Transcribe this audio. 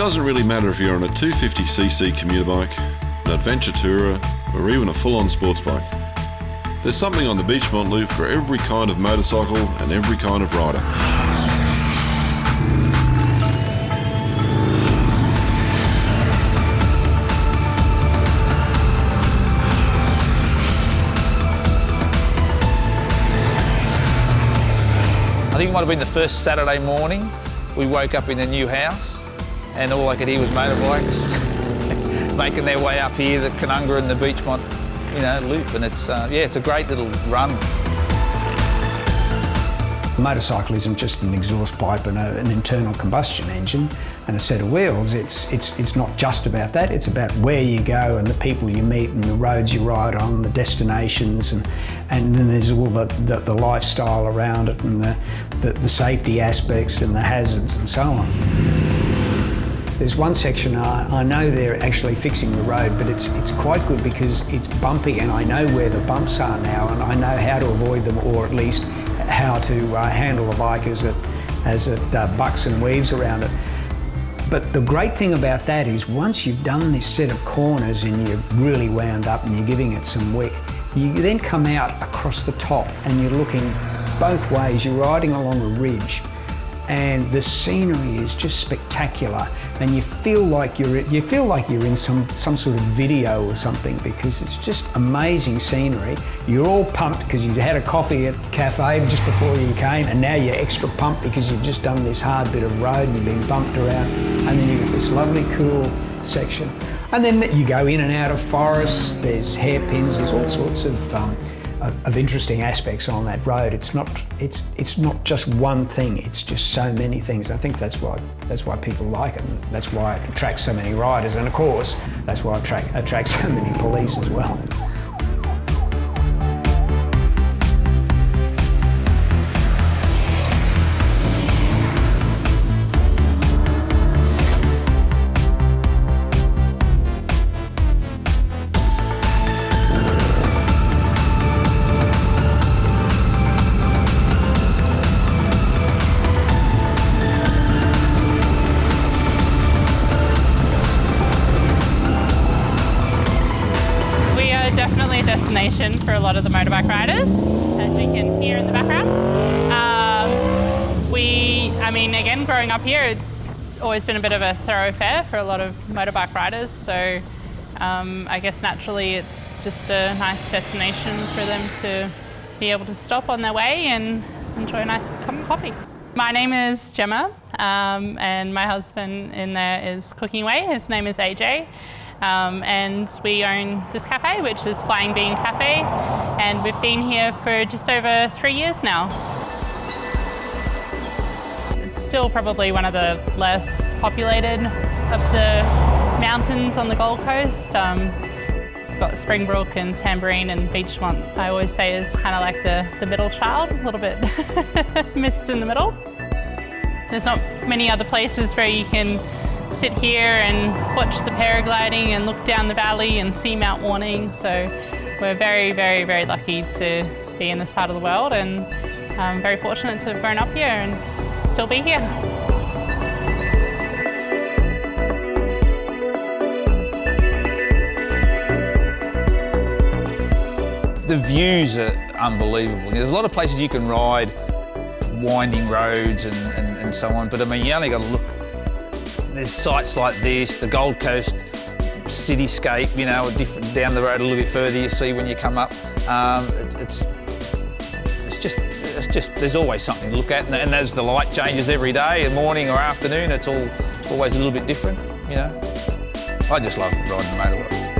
doesn't really matter if you're on a 250cc commuter bike, an adventure tourer, or even a full-on sports bike. There's something on the Beechmont Loop for every kind of motorcycle and every kind of rider. I think it might have been the first Saturday morning. We woke up in a new house and all I could hear was motorbikes making their way up here, the Canunga and the Beechmont, loop. And it's a great little run. A motorcycle isn't just an exhaust pipe and an internal combustion engine and a set of wheels. It's not just about that. It's about where you go and the people you meet and the roads you ride on, the destinations, and then there's all the lifestyle around it and the safety aspects and the hazards and so on. There's one section I know they're actually fixing the road, but it's quite good because it's bumpy and I know where the bumps are now and I know how to avoid them, or at least how to handle the bike as it bucks and weaves around it. But the great thing about that is once you've done this set of corners and you're really wound up and you're giving it some wick, you then come out across the top and you're looking both ways. You're riding along a ridge and the scenery is just spectacular, and you feel like you're in some sort of video or something, because it's just amazing scenery. You're all pumped because you had a coffee at cafe just before you came, and now you're extra pumped because you've just done this hard bit of road and you've been bumped around, and then you've got this lovely cool section. And then you go in and out of forests, there's hairpins, there's all sorts of interesting aspects on that road. It's not just one thing, it's just so many things. I think that's why people like it, and that's why it attracts so many riders, and of course that's why it attracts so many police as well. Definitely a destination for a lot of the motorbike riders, as you can hear in the background. Again, growing up here, it's always been a bit of a thoroughfare for a lot of motorbike riders, so I guess naturally it's just a nice destination for them to be able to stop on their way and enjoy a nice cup of coffee. My name is Gemma, and my husband in there is cooking away. His name is AJ. And we own this cafe, which is Flying Bean Cafe, and we've been here for just over 3 years now. It's still probably one of the less populated of the mountains on the Gold Coast. We've got Springbrook and Tambourine and Beechmont, I always say, is kind of like the middle child, a little bit missed in the middle. There's not many other places where you can sit here and watch the paragliding and look down the valley and see Mount Warning. So we're very, very, very lucky to be in this part of the world, and I'm very fortunate to have grown up here and still be here. The views are unbelievable. There's a lot of places you can ride, winding roads and so on, but I mean, you only got to look. There's sites like this, the Gold Coast cityscape, different down the road a little bit further you see when you come up. It's just there's always something to look at, and as the light changes every day, morning or afternoon, it's always a little bit different, I just love riding a motorbike.